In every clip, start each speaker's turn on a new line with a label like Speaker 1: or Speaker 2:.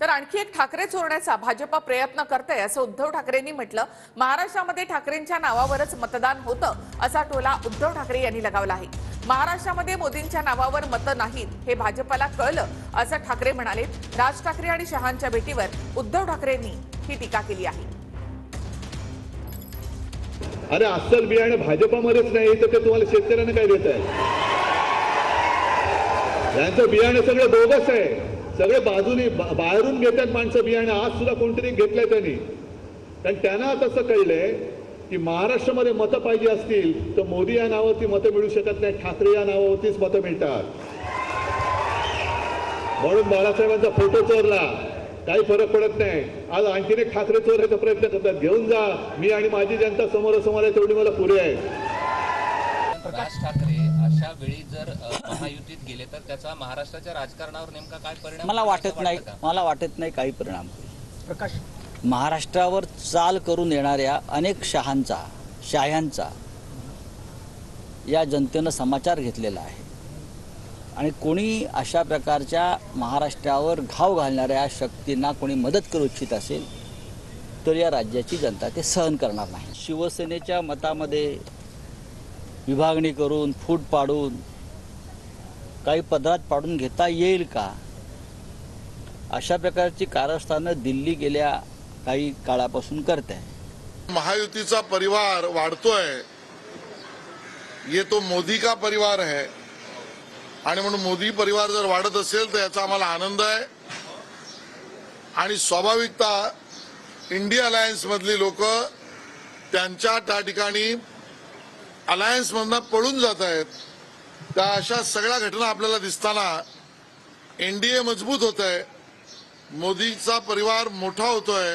Speaker 1: तर आणखी एक ठाकरे चोरण्याचा भाजप प्रयत्न करते असं उद्धव ठाकरेंनी म्हटलं। महाराष्ट्रामध्ये ठाकरेंच्या नावावरच मतदान होतं असा टोला उद्धव ठाकरे यांनी लगावला आहे। महाराष्ट्रामध्ये मोदींच्या नावावर मतं नाहीत हे भाजपला कळलं असं ठाकरे म्हणाले। राज ठाकरे आणि शहांच्या भेटीवर उद्धव ठाकरेंनी ही टीका केली आहे।
Speaker 2: अरे अस्सल बियाणे भाजपमध्येच नाही तर ते तुम्हाला शेतकऱ्यांना काय देत आहे? यांचं बियाणे सगळं बोगस आहे, सगळे बाजूनी बाहेरून घेतात माणसं बियाणे। आज सुद्धा कोणतरी घेतलंय त्यांनी, कारण त्यांना तसं कळलंय की महाराष्ट्रामध्ये मतं पाहिजे असतील तर मोदी या नावावरती मतं मिळू शकत नाही, ठाकरे या नावावरतीच मतं मिळतात। म्हणून बाळासाहेबांचा फोटो चोरला काही फरक पडत नाही। आज आणखीन एक ठाकरे चोरायचा प्रयत्न करतात, घेऊन जा, मी आणि माझी जनता समोरासमोर आहे तेवढी मला पुरे आहे।
Speaker 3: राज ठाकरे अशा वेळी जर महायुतीत गेले तर त्याचा महाराष्ट्राच्या राजकारणावर नेमका काय परिणाम?
Speaker 4: मला वाटत नाही काही परिणाम होईल। प्रकाश, महाराष्ट्रावर चाल करून येणाऱ्या अनेक शाह्यांचा या जनतेनं समाचार घेतलेला आहे आणि कोणी अशा प्रकारच्या महाराष्ट्रावर घाव घालणाऱ्या शक्तींना कोणी मदत करू इच्छित असेल तर या राज्याची जनता ते सहन करणार नाही। शिवसेनेच्या मतामध्ये विभागणी करून फूट पाडून काही पदरात पाडून घेता येईल का? अशा प्रकारची कारस्थानं दिल्ली गेल्या काही काळापासून करते आहे।
Speaker 5: महायुतीचा परिवार वाढतोय, ये तो मोदी का परिवार है आणि म्हणून मोदी परिवार जर वाढत असेल तर याचा आम्हाला आनंद आहे आणि स्वाभाविकता इंडिया अलायन्स मधली लोक त्यांच्या त्या ठिकाणी अलायन्स मधनं पळून जात आहेत। त्या अशा सगळ्या घटना आपल्याला दिसताना एनडीए मजबूत होत आहे, मोदीचा परिवार मोठा होतोय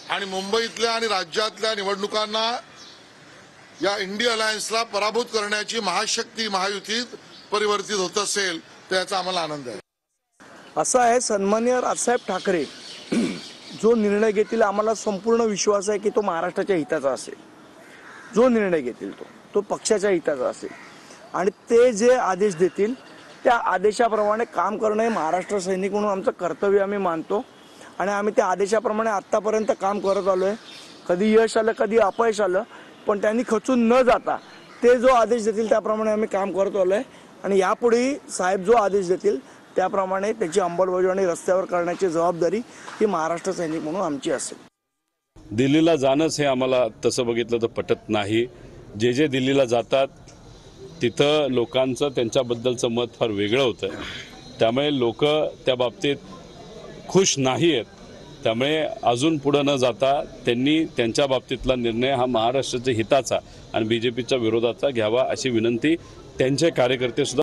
Speaker 5: आणि मुंबईतल्या आणि राज्यातल्या निवडणुकांना या इंडिया अलायन्सला पराभूत करण्याची महाशक्ती महायुतीत परिवर्तित होत असेल तर याचा आम्हाला आनंद आहे।
Speaker 6: असं आहे, सन्माननीय राजसाहेब ठाकरे जो निर्णय घेतील आम्हाला संपूर्ण विश्वास आहे की तो महाराष्ट्राच्या हिताचा असेल। जो निर्णय घेतील तो पक्षाच्या हिताचा असेल आणि ते जे आदेश देतील त्या आदेशाप्रमाणे काम करणं हे महाराष्ट्र सैनिक म्हणून आमचं कर्तव्य आम्ही मानतो आणि आम्ही त्या आदेशाप्रमाणे आत्तापर्यंत काम करत आलो आहे। कधी यश आलं कधी अपयश आलं, पण त्यांनी खचून न जाता ते जो आदेश देतील त्याप्रमाणे आम्ही काम करत आलो आहे आणि यापुढेही साहेब जो आदेश देतील त्याप्रमाणे त्याची अंमलबजावणी रस्त्यावर करण्याची जबाबदारी ही महाराष्ट्र सैनिक म्हणून आमची असेल।
Speaker 7: दिल्लीला जाणंच हे आम्हाला तसं बघितलं तर पटत नाही। जे दिल्लीला जातात तिथं लोकांचं त्यांच्याबद्दलचं मत फार वेगळं होतं, त्यामुळे लोक त्या बाबतीत खुश नाही आहेत। त्यामुळे अजून पुढे न जाता त्यांनी त्यांच्या बाबतीतला निर्णय हा महाराष्ट्राच्या हिताचा आणि बीजेपीच्या विरोधाचा घ्यावा अशी विनंती त्यांचे कार्यकर्ते सुद्धा